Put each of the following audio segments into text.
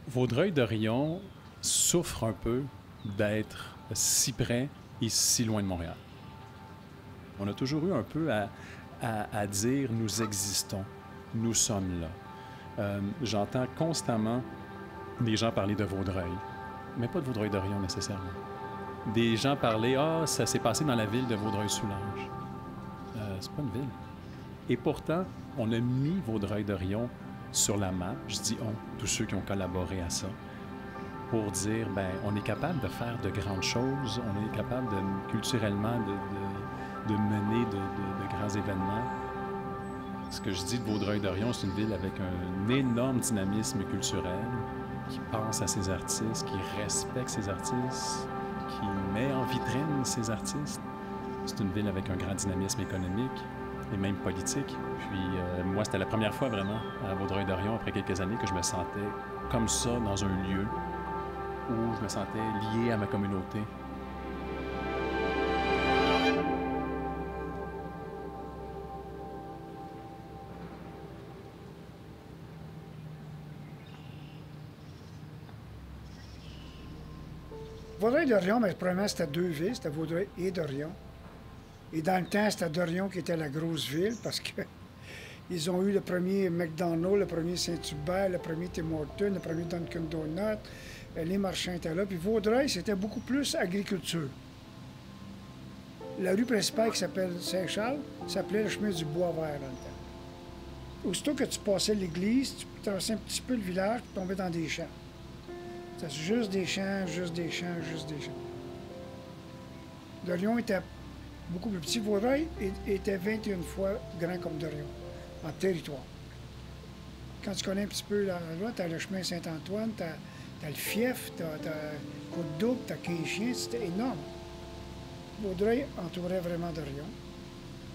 Vaudreuil-Dorion souffre un peu d'être si près et si loin de Montréal. On a toujours eu un peu à dire nous existons, nous sommes là. J'entends constamment des gens parler de Vaudreuil, mais pas de Vaudreuil-Dorion nécessairement. Des gens parler ah, ça s'est passé dans la ville de Vaudreuil-Soulanges. C'est pas une ville. Et pourtant, on a mis Vaudreuil-Dorion sur la map, je dis on, tous ceux qui ont collaboré à ça, pour dire, ben, on est capable de faire de grandes choses, on est capable de, culturellement de mener de grands événements. Ce que je dis de Vaudreuil-Dorion, c'est une ville avec un énorme dynamisme culturel, qui pense à ses artistes, qui respecte ses artistes, qui met en vitrine ses artistes. C'est une ville avec un grand dynamisme économique et même politique. Puis moi, c'était la première fois vraiment à Vaudreuil-Dorion, après quelques années, que je me sentais comme ça dans un lieu où je me sentais lié à ma communauté. Vaudreuil-Dorion, mais premièrement, c'était deux villes, c'était Vaudreuil et Dorion. Et dans le temps, c'était Dorion qui était la grosse ville parce que ils ont eu le premier McDonald's, le premier Saint-Hubert, le premier Tim Hortons, le premier Dunkin' Donuts. Les marchands étaient là. Puis Vaudreuil, c'était beaucoup plus agriculture. La rue principale qui s'appelle Saint-Charles s'appelait le chemin du Bois-Vert dans le temps. Aussitôt que tu passais l'église, tu traversais un petit peu le village et tombais dans des champs. C'était juste des champs, juste des champs, juste des champs. Dorion était beaucoup plus petit. Vaudreuil était 21 fois grand comme Dorion, en territoire. Quand tu connais un petit peu l'endroit, tu as le chemin Saint-Antoine, tu as le Fief, tu as Côte-Double, tu as Quai-Chien, c'était énorme. Vaudreuil entourait vraiment Dorion.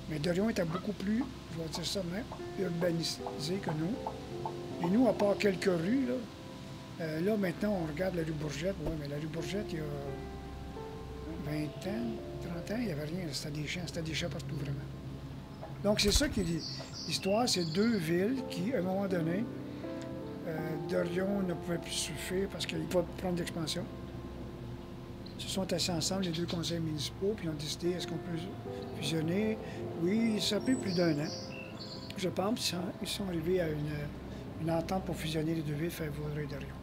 Mais Dorion était beaucoup plus, je vais dire ça même, urbanisé que nous. Et nous, à part quelques rues, là maintenant, on regarde la rue Bourgette. Oui, mais la rue Bourgette, il y a 20 ans, 30 ans, il n'y avait rien. C'était des champs partout, vraiment. Donc, c'est ça qui est l'histoire. C'est deux villes qui, à un moment donné, Dorion ne pouvait plus suffire parce qu'il ne pouvait pas prendre d'expansion. Ils se sont assis ensemble, les deux conseils municipaux, puis ils ont décidé, est-ce qu'on peut fusionner? Oui, ça a pris plus d'un an. Je pense qu'ils sont arrivés à une entente pour fusionner les deux villes, faire Vaudreuil-Dorion.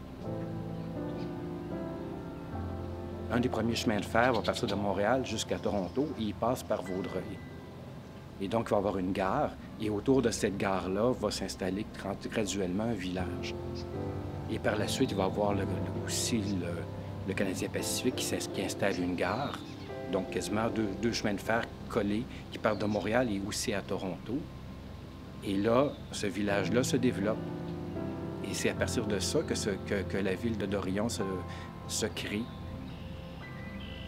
Un des premiers chemins de fer va partir de Montréal jusqu'à Toronto et il passe par Vaudreuil. Et donc, il va y avoir une gare, et autour de cette gare-là va s'installer graduellement un village. Et par la suite, il va y avoir aussi le Canadien Pacifique qui installe une gare, donc quasiment deux chemins de fer collés qui partent de Montréal et aussi à Toronto. Et là, ce village-là se développe. Et c'est à partir de ça que la ville de Dorion se crée.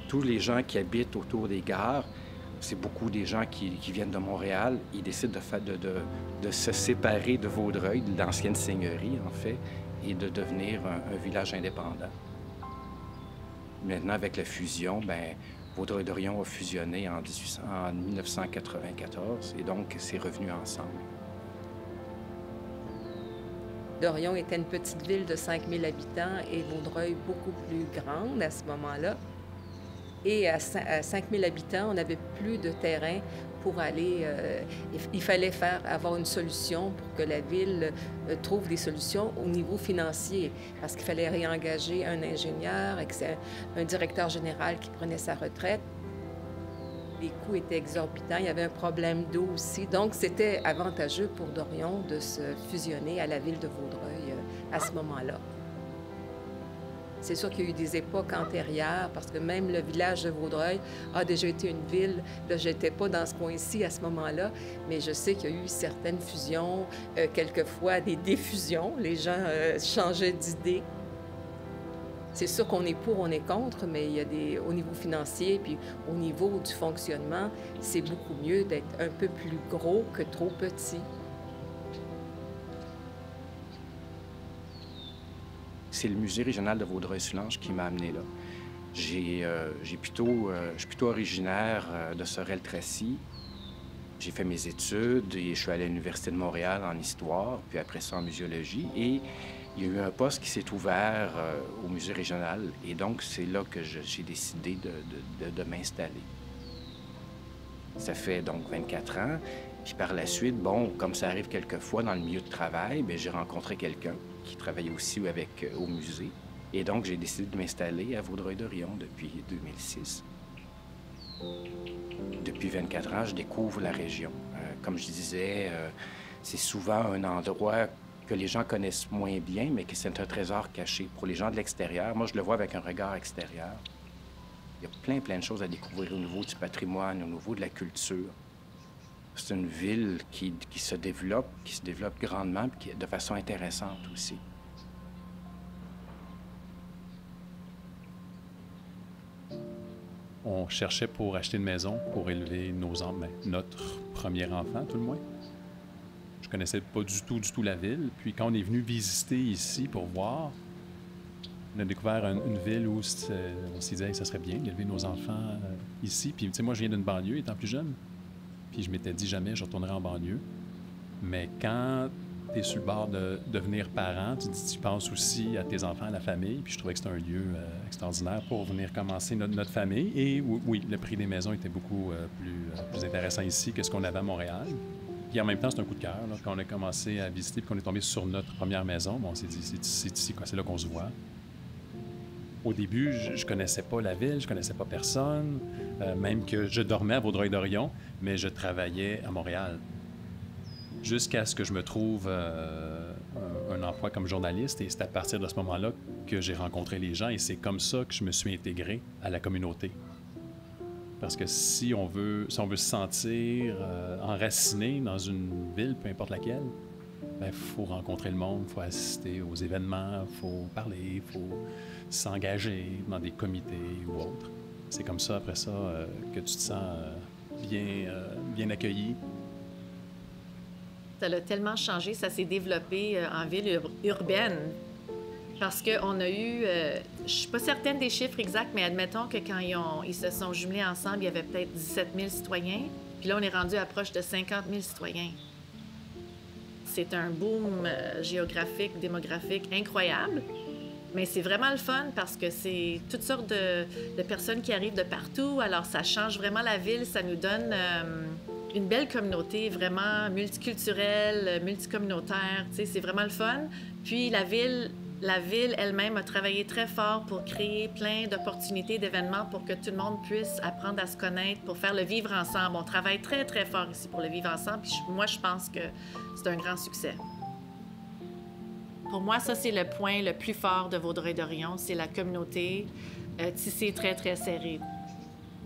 Tous les gens qui habitent autour des gares, c'est beaucoup des gens qui viennent de Montréal. Ils décident de se séparer de Vaudreuil, de l'ancienne seigneurie, en fait, et de devenir un village indépendant. Maintenant, avec la fusion, bien, Vaudreuil-Dorion a fusionné en 1994, et donc c'est revenu ensemble. Dorion était une petite ville de 5000 habitants et Vaudreuil beaucoup plus grande à ce moment-là. Et à 5000 habitants, on n'avait plus de terrain pour aller... il fallait avoir une solution pour que la ville trouve des solutions au niveau financier, parce qu'il fallait réengager un ingénieur, un directeur général qui prenait sa retraite. Les coûts étaient exorbitants, il y avait un problème d'eau aussi. Donc, c'était avantageux pour Dorion de se fusionner à la ville de Vaudreuil à ce moment-là. C'est sûr qu'il y a eu des époques antérieures, parce que même le village de Vaudreuil a déjà été une ville. Là, je n'étais pas dans ce coin-ci à ce moment-là, mais je sais qu'il y a eu certaines fusions, quelquefois des défusions. Les gens changeaient d'idée. C'est sûr qu'on est pour, on est contre, mais il y a au niveau financier, puis au niveau du fonctionnement, c'est beaucoup mieux d'être un peu plus gros que trop petit. C'est le musée régional de Vaudreuil-Soulanges qui m'a amené là. Je suis plutôt originaire de Sorel-Tracy. J'ai fait mes études et je suis allé à l'Université de Montréal en histoire, puis après ça en muséologie. Et il y a eu un poste qui s'est ouvert au musée régional et donc c'est là que j'ai décidé de m'installer. Ça fait donc 24 ans. Puis par la suite, bon, comme ça arrive quelquefois dans le milieu de travail, bien, j'ai rencontré quelqu'un qui travaillait aussi au musée. Et donc, j'ai décidé de m'installer à Vaudreuil-Dorion depuis 2006. Depuis 24 ans, je découvre la région. Comme je disais, c'est souvent un endroit que les gens connaissent moins bien, mais que c'est un trésor caché. Pour les gens de l'extérieur, moi, je le vois avec un regard extérieur. Il y a plein de choses à découvrir au niveau du patrimoine, au niveau de la culture. C'est une ville qui se développe grandement, puis de façon intéressante aussi. On cherchait pour acheter une maison, pour élever notre premier enfant, tout le moins. Je connaissais pas du tout la ville. Puis quand on est venu visiter ici pour voir, on a découvert une ville où on s'est dit hey, ça serait bien d'élever nos enfants ici. Puis tu sais, moi, je viens d'une banlieue étant plus jeune. Puis je m'étais dit jamais je retournerai en banlieue. Mais quand tu es sur le bord de devenir parent, tu penses aussi à tes enfants, à la famille. Puis je trouvais que c'était un lieu extraordinaire pour venir commencer notre famille. Et oui, le prix des maisons était beaucoup plus intéressant ici que ce qu'on avait à Montréal. Puis en même temps, c'est un coup de cœur. Là, quand on a commencé à visiter puis qu'on est tombé sur notre première maison, bon, on s'est dit c'est ici, quoi, c'est là qu'on se voit. Au début, je connaissais pas la ville, je connaissais pas personne, même que je dormais à Vaudreuil-Dorion, mais je travaillais à Montréal. Jusqu'à ce que je me trouve un emploi comme journaliste, et c'est à partir de ce moment-là que j'ai rencontré les gens, et c'est comme ça que je me suis intégré à la communauté. Parce que si on veut se sentir enraciné dans une ville, peu importe laquelle, il faut rencontrer le monde, il faut assister aux événements, il faut parler, il faut s'engager dans des comités ou autres. C'est comme ça, après ça, que tu te sens bien accueilli. Ça l'a tellement changé, ça s'est développé en ville urbaine. Parce qu'on a eu, je ne suis pas certaine des chiffres exacts, mais admettons que quand ils se sont jumelés ensemble, il y avait peut-être 17 000 citoyens. Puis là, on est rendu à proche de 50 000 citoyens. C'est un boom géographique, démographique incroyable. Mais c'est vraiment le fun parce que c'est toutes sortes de personnes qui arrivent de partout. Alors, ça change vraiment la ville. Ça nous donne une belle communauté vraiment multiculturelle, multicommunautaire. Tu sais, c'est vraiment le fun. Puis, la ville elle-même a travaillé très fort pour créer plein d'opportunités, d'événements pour que tout le monde puisse apprendre à se connaître, pour faire le vivre ensemble. On travaille très, très fort ici pour le vivre ensemble. Puis moi, je pense que c'est un grand succès. Pour moi, ça, c'est le point le plus fort de Vaudreuil-Dorion, c'est la communauté tissée très, très serrée.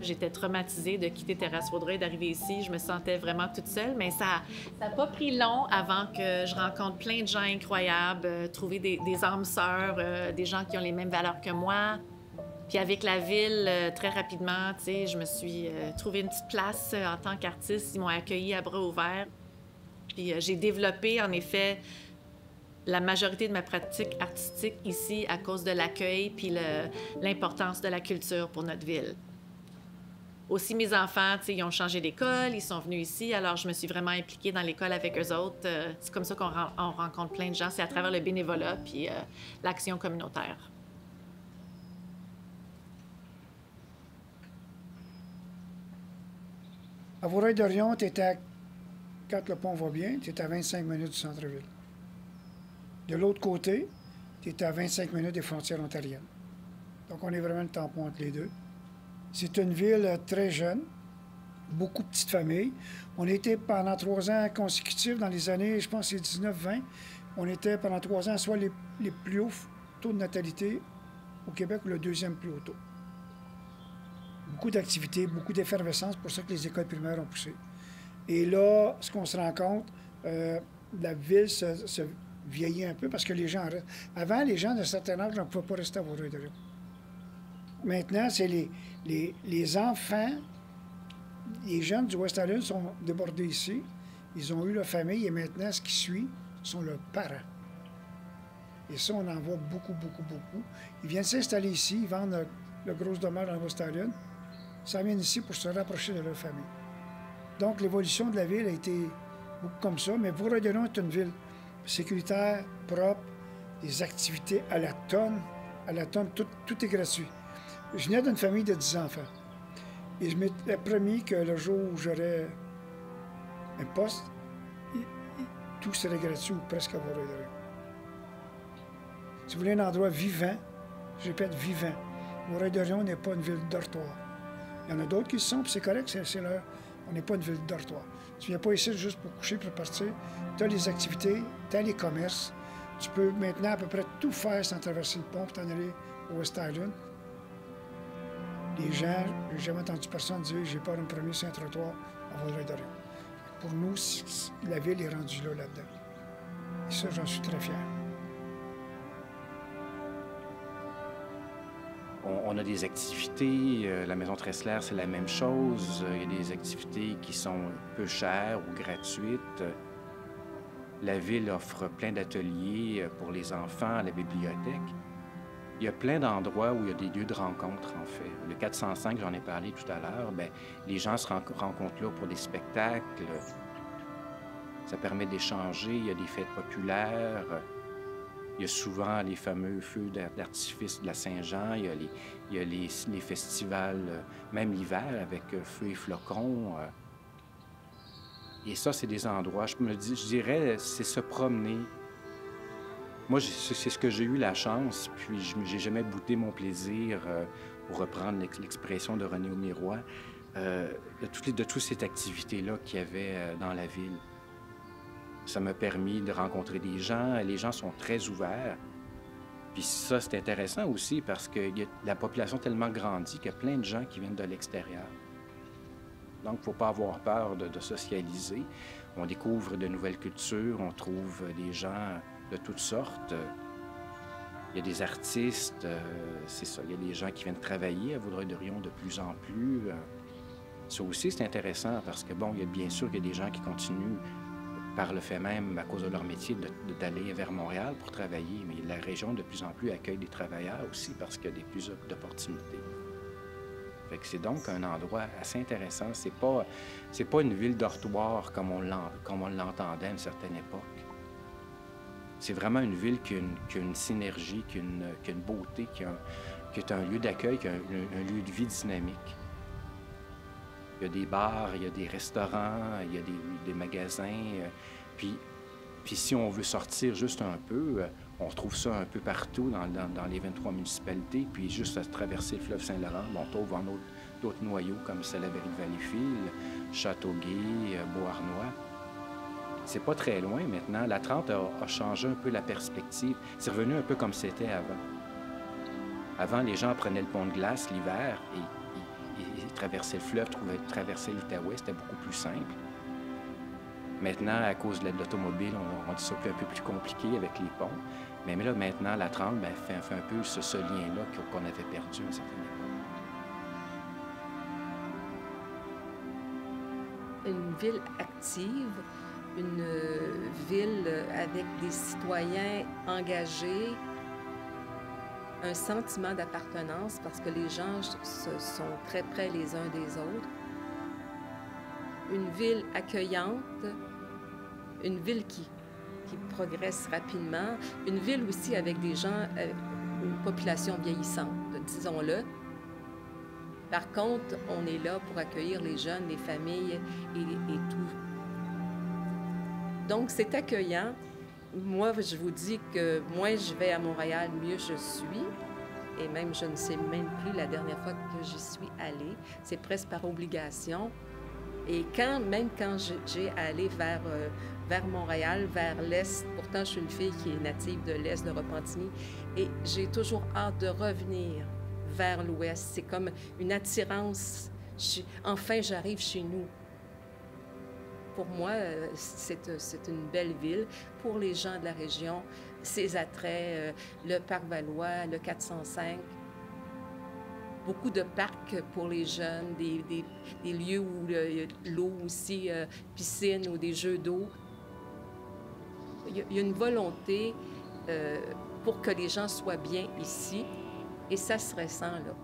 J'étais traumatisée de quitter Terrasse Vaudreuil, d'arriver ici. Je me sentais vraiment toute seule, mais ça n'a pas pris long avant que je rencontre plein de gens incroyables, trouver des âmes sœurs, des gens qui ont les mêmes valeurs que moi. Puis avec la ville, très rapidement, tu sais, je me suis trouvé une petite place en tant qu'artiste. Ils m'ont accueillie à bras ouverts. Puis j'ai développé, en effet, la majorité de ma pratique artistique ici à cause de l'accueil puis l'importance de la culture pour notre ville. Aussi, mes enfants, tu sais, ils ont changé d'école, ils sont venus ici, alors je me suis vraiment impliquée dans l'école avec eux autres. C'est comme ça qu'on rencontre plein de gens, c'est à travers le bénévolat puis l'action communautaire. À Vaudreuil-Dorion, quand le pont va bien, tu es à 25 minutes du centre-ville. De l'autre côté, tu es à 25 minutes des frontières ontariennes. Donc, on est vraiment le tampon entre les deux. C'est une ville très jeune, beaucoup de petites familles. On était pendant 3 ans consécutifs dans les années, je pense, c'est 19-20. On était pendant 3 ans soit les plus hauts taux de natalité au Québec ou le deuxième plus haut taux. Beaucoup d'activités, beaucoup d'effervescence, pour ça que les écoles primaires ont poussé. Et là, ce qu'on se rend compte, la ville se vieillit un peu parce que les gens restent. Avant, les gens d'un certain âge ne pouvaient pas rester à Vaudreuil-Dorion. Maintenant, c'est les enfants, les jeunes du West Island sont débordés ici. Ils ont eu leur famille et maintenant, ce qui suit, ce sont leurs parents. Et ça, on en voit beaucoup. Ils viennent s'installer ici, ils vendent le gros dommage dans le West Island. Ça vient ici pour se rapprocher de leur famille. Donc, l'évolution de la ville a été beaucoup comme ça, mais Vaudreuil-Dorion est une ville sécuritaire, propre, des activités à la tonne. À la tonne, tout est gratuit. Je venais d'une famille de 10 enfants. Et je m'étais promis que le jour où j'aurais un poste, tout serait gratuit ou presque à Vaudreuil-Dorion. Si vous voulez un endroit vivant, je répète, vivant, Vaudreuil-Dorion n'est pas une ville dortoir. Il y en a d'autres qui le sont, puis c'est correct, c'est leur. On n'est pas une ville dortoir. Tu viens pas ici juste pour coucher, pour partir. Tu as les activités, tu as les commerces. Tu peux maintenant à peu près tout faire sans traverser le pont pour t'en aller au West Island. Les gens, j'ai jamais entendu personne dire « j'ai peur de me promener sur un trottoir à Vaudreuil-Dorion ». Pour nous, la ville est rendue là-dedans. Et ça, j'en suis très fier. On a des activités, la Maison Tressler, c'est la même chose. Il y a des activités qui sont peu chères ou gratuites. La ville offre plein d'ateliers pour les enfants à la bibliothèque. Il y a plein d'endroits où il y a des lieux de rencontre, en fait. Le 405, j'en ai parlé tout à l'heure, bien, les gens se rencontrent là pour des spectacles. Ça permet d'échanger. Il y a des fêtes populaires. Il y a souvent les fameux feux d'artifice de la Saint-Jean. Il y a les festivals, même l'hiver, avec feux et flocons. Et ça, c'est des endroits, je dirais, c'est se promener. Moi, c'est ce que j'ai eu la chance, puis j'ai jamais bouté mon plaisir, pour reprendre l'expression de René Aumirois, de toute cette activité-là qu'il y avait dans la ville. Ça m'a permis de rencontrer des gens. Les gens sont très ouverts. Puis ça, c'est intéressant aussi parce que la population a tellement grandi qu'il y a plein de gens qui viennent de l'extérieur. Donc, il ne faut pas avoir peur de socialiser. On découvre de nouvelles cultures, on trouve des gens de toutes sortes. Il y a des artistes, c'est ça. Il y a des gens qui viennent travailler à Vaudreuil-Dorion de plus en plus. Ça aussi, c'est intéressant parce que, bon, il y a bien sûr qu'il y a des gens qui continuent par le fait même, à cause de leur métier, d'aller vers Montréal pour travailler. Mais la région, de plus en plus, accueille des travailleurs aussi parce qu'il y a plus d'opportunités. Fait que c'est donc un endroit assez intéressant. C'est pas une ville dortoir comme on l'entendait à une certaine époque. C'est vraiment une ville qui a une synergie, qui a une beauté, qui est un lieu d'accueil, qui a un lieu de vie dynamique. Il y a des bars, il y a des restaurants, il y a des magasins. Puis si on veut sortir juste un peu, on retrouve ça un peu partout dans les 23 municipalités. Puis juste à traverser le fleuve Saint-Laurent, on trouve d'autres noyaux comme Salaberry-Valleyfield, Châteauguay, Beauharnois. C'est pas très loin maintenant. La 30 a changé un peu la perspective. C'est revenu un peu comme c'était avant. Avant, les gens prenaient le pont de glace l'hiver et ils traversaient le fleuve, traversaient l'Outaouais, c'était beaucoup plus simple. Maintenant, à cause de l'automobile, on dit ça un peu plus compliqué avec les ponts. Mais là, maintenant, la 30 fait un peu ce lien-là qu'on avait perdu à une certaine époque. Une ville active, une ville avec des citoyens engagés, un sentiment d'appartenance parce que les gens sont très près les uns des autres. Une ville accueillante, une ville qui progresse rapidement, une ville aussi avec des gens, une population vieillissante, disons-le. Par contre, on est là pour accueillir les jeunes, les familles et tout. Donc, c'est accueillant. Moi, je vous dis que moins je vais à Montréal, mieux je suis. Et même, je ne sais même plus la dernière fois que j'y suis allée. C'est presque par obligation. Et même quand j'ai allé vers Montréal, vers l'Est, pourtant, je suis une fille qui est native de l'Est, de Repentigny, et j'ai toujours hâte de revenir vers l'Ouest. C'est comme une attirance. Enfin, j'arrive chez nous. Pour moi, c'est une belle ville. Pour les gens de la région, ses attraits, le Parc Valois, le 405, beaucoup de parcs pour les jeunes, des lieux où l'eau aussi, piscine ou des jeux d'eau. Il y a une volonté pour que les gens soient bien ici, et ça se ressent là.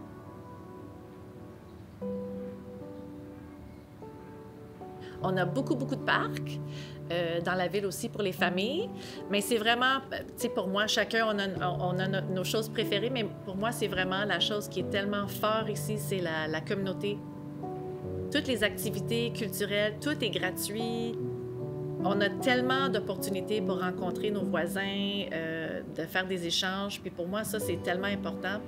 On a beaucoup, beaucoup de parcs. Dans la ville aussi pour les familles. Mais c'est vraiment, tu sais, pour moi, chacun, on a nos choses préférées, mais pour moi, c'est vraiment la chose qui est tellement fort ici, c'est la communauté. Toutes les activités culturelles, tout est gratuit. On a tellement d'opportunités pour rencontrer nos voisins, de faire des échanges. Puis pour moi, ça, c'est tellement important.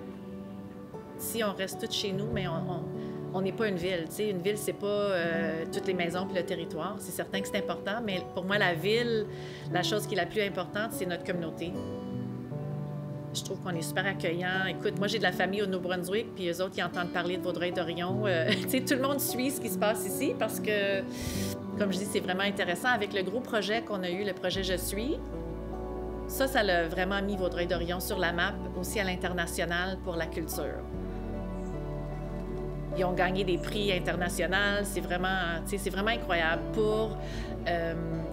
Si on reste tous chez nous, mais on n'est pas une ville. Tu sais, une ville, c'est pas toutes les maisons puis le territoire. C'est certain que c'est important, mais pour moi, la ville, la chose qui est la plus importante, c'est notre communauté. Je trouve qu'on est super accueillants. Écoute, moi, j'ai de la famille au Nouveau-Brunswick, puis eux autres, ils entendent parler de Vaudreuil-Dorion. Tu sais, tout le monde suit ce qui se passe ici parce que, comme je dis, c'est vraiment intéressant. Avec le gros projet qu'on a eu, le projet Je suis, ça l'a vraiment mis Vaudreuil-Dorion sur la map, aussi à l'international pour la culture. Ils ont gagné des prix internationaux. C'est vraiment incroyable pour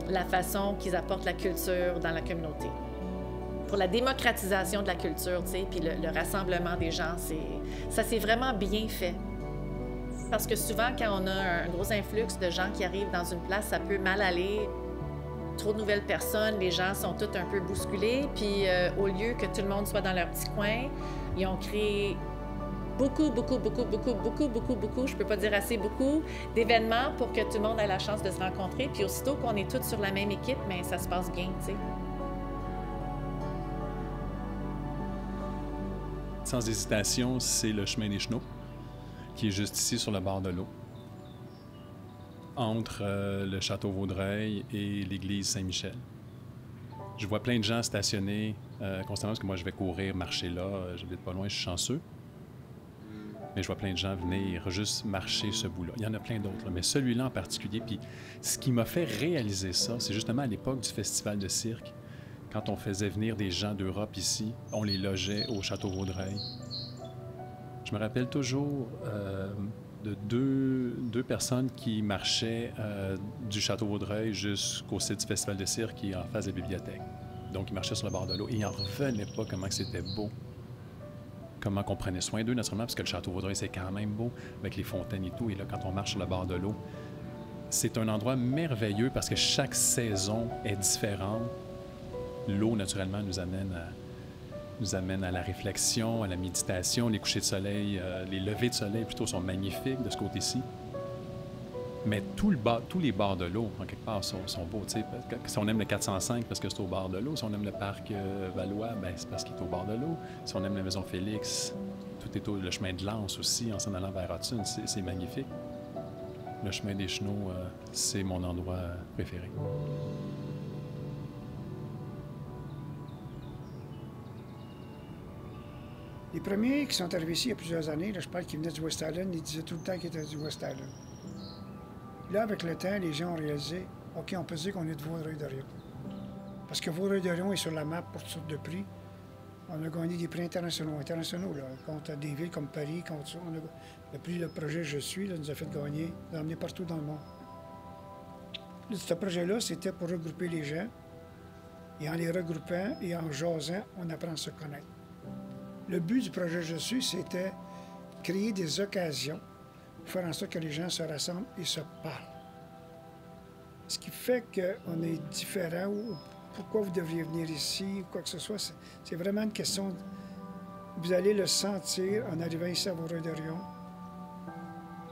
la façon qu'ils apportent la culture dans la communauté. Pour la démocratisation de la culture, tu sais, puis le rassemblement des gens, ça s'est vraiment bien fait. Parce que souvent, quand on a un gros influx de gens qui arrivent dans une place, ça peut mal aller. Trop de nouvelles personnes, les gens sont tous un peu bousculés. Puis au lieu que tout le monde soit dans leur petit coin, ils ont créé beaucoup, je peux pas dire assez, beaucoup d'événements pour que tout le monde ait la chance de se rencontrer. Puis aussitôt qu'on est tous sur la même équipe, bien, ça se passe bien, tu sais. Sans hésitation, c'est le chemin des Chenaux, qui est juste ici sur le bord de l'eau, entre le château Vaudreuil et l'église Saint-Michel. Je vois plein de gens stationnés constamment, parce que moi, je vais courir, marcher là. J'habite pas loin, je suis chanceux. Mais je vois plein de gens venir juste marcher ce bout-là. Il y en a plein d'autres, mais celui-là en particulier. Puis ce qui m'a fait réaliser ça, c'est justement à l'époque du festival de cirque. Quand on faisait venir des gens d'Europe ici, on les logeait au château Vaudreuil. Je me rappelle toujours de deux personnes qui marchaient du château Vaudreuil jusqu'au site du festival de cirque qui est en face de la bibliothèque. Donc, ils marchaient sur le bord de l'eau et ils n'en revenaient pas comment c'était beau. Comment on prenait soin d'eux, naturellement, parce que le château Vaudreuil, c'est quand même beau, avec les fontaines et tout. Et là, quand on marche sur le bord de l'eau, c'est un endroit merveilleux parce que chaque saison est différente. L'eau, naturellement, nous amène à la réflexion, à la méditation. Les couchers de soleil, les levées de soleil, plutôt, sont magnifiques de ce côté-ci. Mais tous les bords de l'eau, en quelque part, sont beaux. Tu sais, si on aime le 405 parce que c'est au bord de l'eau, si on aime le parc Valois, ben, c'est parce qu'il est au bord de l'eau. Si on aime la maison Félix, tout est le chemin de l'Anse aussi, en s'en allant vers Hudson, c'est magnifique. Le chemin des Chenaux, c'est mon endroit préféré. Les premiers qui sont arrivés ici il y a plusieurs années, là, je parle qu'ils venaient du West Island, ils disaient tout le temps qu'ils étaient du West Island. Là, avec le temps, les gens ont réalisé, OK, on peut dire qu'on est de Vaudreuil-Dorion. Parce que Vaudreuil-Dorion est sur la map pour toutes sortes de prix. On a gagné des prix internationaux là, contre des villes comme Paris. Le prix, le projet Je suis, là, nous a fait gagner, nous a emmené partout dans le monde. Là, ce projet-là, c'était pour regrouper les gens. Et en les regroupant et en jasant, on apprend à se connaître. Le but du projet Je suis, c'était créer des occasions pour faire en sorte que les gens se rassemblent et se parlent. Ce qui fait qu'on est différent ou pourquoi vous devriez venir ici, ou quoi que ce soit, c'est vraiment une question. Vous allez le sentir en arrivant ici à Vaudreuil-Dorion.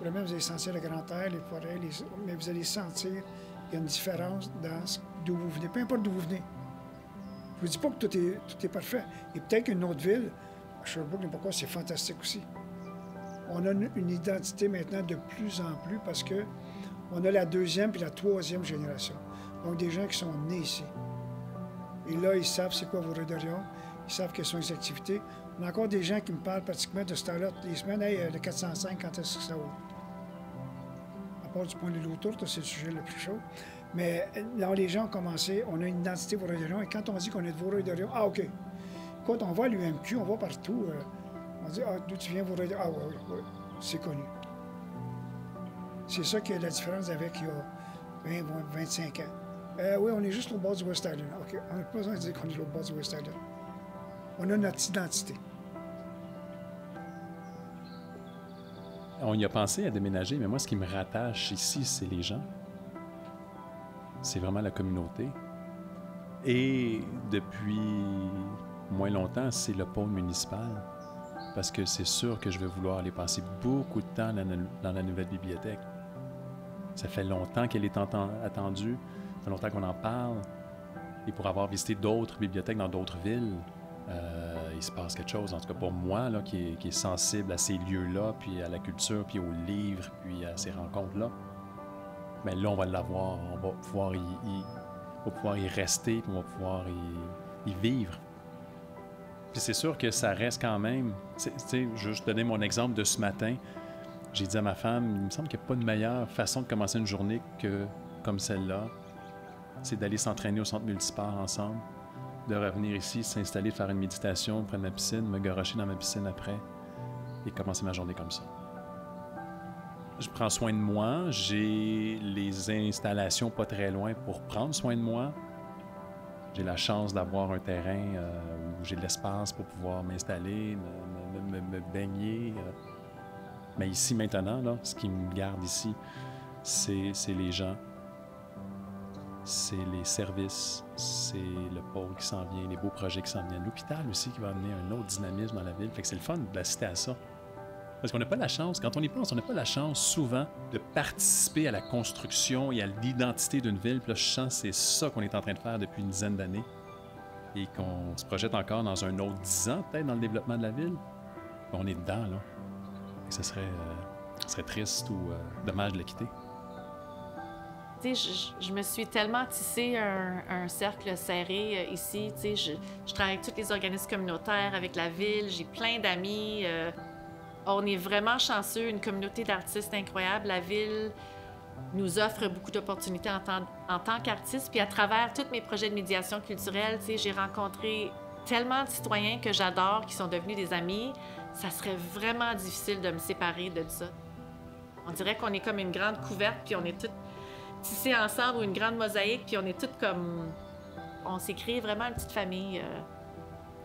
Vraiment, vous allez sentir le grand air, les forêts, mais vous allez sentir qu'il y a une différence dans d'où vous venez, peu importe d'où vous venez. Je ne vous dis pas que tout est parfait. Et peut-être qu'une autre ville, Sherbrooke, n'importe quoi, c'est fantastique aussi. On a une identité maintenant de plus en plus parce qu'on a la deuxième puis la troisième génération. Donc, des gens qui sont nés ici. Et là, ils savent c'est quoi Vaudreuil-Dorion, ils savent quelles sont les activités. On a encore des gens qui me parlent pratiquement de ce temps-là toutes les semaines. Hey, le 405, quand est-ce que ça ouvre? À part du point de l'eau tourte, c'est le sujet le plus chaud. Mais là, les gens ont commencé, on a une identité Vaudreuil-Dorion, et quand on dit qu'on est de Vaudreuil-Dorion, ah, OK. Quand on va à l'UMQ, on va partout. On dit, ah, d'où tu viens, Vaudreuil-Dorion? Ah, oui, c'est connu. C'est ça qui est la différence avec il y a 25 ans. Oui, on est juste au bord du West Island. OK, on n'a pas besoin de dire qu'on est au bord du West Island. On a notre identité. On y a pensé à déménager, mais moi, ce qui me rattache ici, c'est les gens. c'est vraiment la communauté. Et depuis moins longtemps, c'est le pôle municipal. Parce que c'est sûr que je vais vouloir aller passer beaucoup de temps dans la nouvelle bibliothèque. Ça fait longtemps qu'elle est attendue, ça fait longtemps qu'on en parle. Et pour avoir visité d'autres bibliothèques dans d'autres villes, il se passe quelque chose, en tout cas pour moi, là, qui est sensible à ces lieux-là, puis à la culture, puis aux livres, puis à ces rencontres-là. Mais là, on va l'avoir, on va pouvoir y rester, puis on va pouvoir y vivre. Puis c'est sûr que ça reste quand même... Tu sais, je vais donner mon exemple de ce matin. J'ai dit à ma femme, il me semble qu'il n'y a pas de meilleure façon de commencer une journée que comme celle-là. C'est d'aller s'entraîner au centre multisport ensemble, de revenir ici, s'installer, faire une méditation, prendre ma piscine, me garrocher dans ma piscine après et commencer ma journée comme ça. Je prends soin de moi, j'ai les installations pas très loin pour prendre soin de moi. J'ai la chance d'avoir un terrain où j'ai de l'espace pour pouvoir m'installer, me baigner. Mais ici, maintenant, là, ce qui me garde ici, c'est les gens, c'est les services, c'est le pôle qui s'en vient, les beaux projets qui s'en viennent. L'hôpital aussi qui va amener un autre dynamisme dans la ville. Fait que c'est le fun d'assister à ça. Parce qu'on n'a pas la chance, quand on y pense, on n'a pas la chance souvent de participer à la construction et à l'identité d'une ville. Puis là, je sens que c'est ça qu'on est en train de faire depuis une dizaine d'années et qu'on se projette encore dans un autre 10 ans, peut-être, dans le développement de la ville. Puis on est dedans, là. Ce serait triste ou dommage de la quitter. Tu sais, je me suis tellement tissé un cercle serré ici. Tu sais, je travaille avec tous les organismes communautaires, avec la ville, j'ai plein d'amis. On est vraiment chanceux, une communauté d'artistes incroyable. La ville nous offre beaucoup d'opportunités en tant qu'artiste. Puis à travers tous mes projets de médiation culturelle, tu sais, j'ai rencontré tellement de citoyens que j'adore, qui sont devenus des amis. Ça serait vraiment difficile de me séparer de ça. On dirait qu'on est comme une grande couverte, puis on est toutes tissées ensemble, ou une grande mosaïque, puis on est toutes comme... On s'est créé vraiment une petite famille.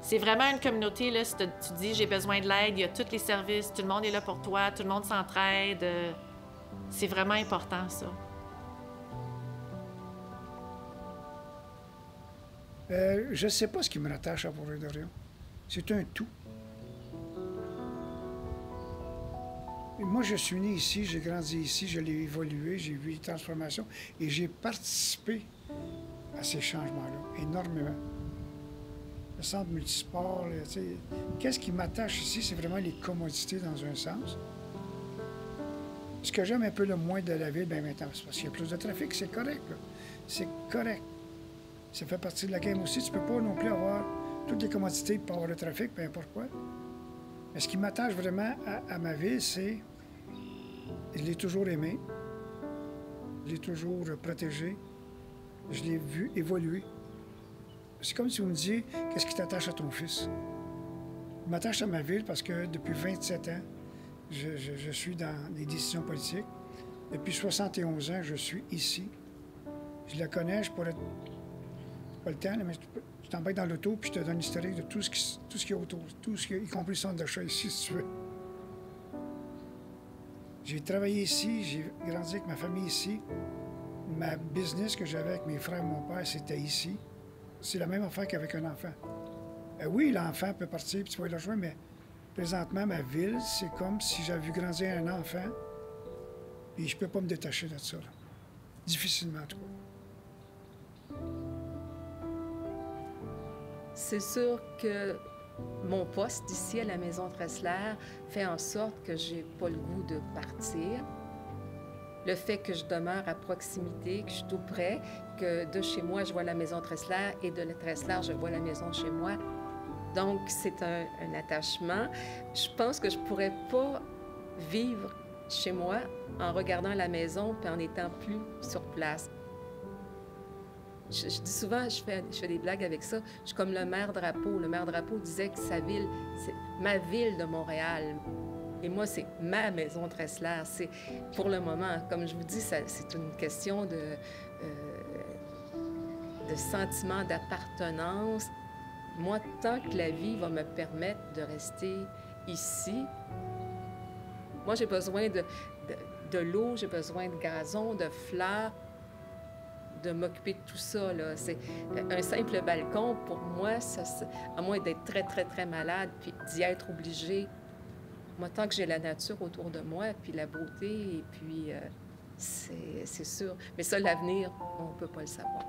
C'est vraiment une communauté, là, si tu dis « j'ai besoin de l'aide », il y a tous les services, tout le monde est là pour toi, tout le monde s'entraide. C'est vraiment important, ça. Je ne sais pas ce qui me rattache à Vaudreuil-Dorion. C'est un tout. Et moi, je suis né ici, j'ai grandi ici, je l'ai évolué, j'ai vu les transformations et j'ai participé à ces changements-là, énormément. Le centre multisport, qu'est-ce qui m'attache ici, c'est vraiment les commodités dans un sens. Ce que j'aime un peu le moins de la ville, bien maintenant, c'est parce qu'il y a plus de trafic, c'est correct, là. C'est correct. Ça fait partie de la game aussi. Tu peux pas non plus avoir toutes les commodités pour avoir le trafic, peu importe quoi. Mais ce qui m'attache vraiment à ma ville, c'est... Je l'ai toujours aimé. Je l'ai toujours protégé. Je l'ai vu évoluer. C'est comme si vous me disiez, qu'est-ce qui t'attache à ton fils? Je m'attache à ma ville parce que depuis 27 ans, je suis dans les décisions politiques. Depuis 71 ans, je suis ici. Je la connais, je pourrais... Pas le temps, là, mais je t'embarque dans l'auto puis je te donne l'historique de tout ce qui est autour, tout ce qui est, y compris le centre d'achat ici, si tu veux. J'ai travaillé ici, j'ai grandi avec ma famille ici. Ma business que j'avais avec mes frères et mon père, c'était ici. C'est la même affaire qu'avec un enfant. Oui, l'enfant peut partir puis tu vas le rejoindre, mais présentement, ma ville, c'est comme si j'avais vu grandir un enfant et je peux pas me détacher de ça, là. Difficilement, en tout cas. C'est sûr que mon poste ici à la Maison Tressler fait en sorte que j'ai pas le goût de partir. Le fait que je demeure à proximité, que je suis tout près, que de chez moi, je vois la Maison Tressler et de la Tressler, je vois la maison chez moi. Donc, c'est un attachement. Je pense que je pourrais pas vivre chez moi en regardant la maison et en étant plus sur place. Je dis souvent, je fais des blagues avec ça. Je suis comme le maire Drapeau. Le maire Drapeau disait que sa ville, c'est ma ville de Montréal. Et moi, c'est ma Maison Tressler. C'est pour le moment, comme je vous dis, c'est une question de sentiment d'appartenance. Moi, tant que la vie va me permettre de rester ici, moi, j'ai besoin de l'eau, j'ai besoin de gazon, de fleurs. de m'occuper de tout ça, là. C'est un simple balcon, pour moi, à moins d'être très, très, très malade, puis d'y être obligée. Moi, tant que j'ai la nature autour de moi, puis la beauté, et puis c'est sûr. Mais ça, l'avenir, on ne peut pas le savoir.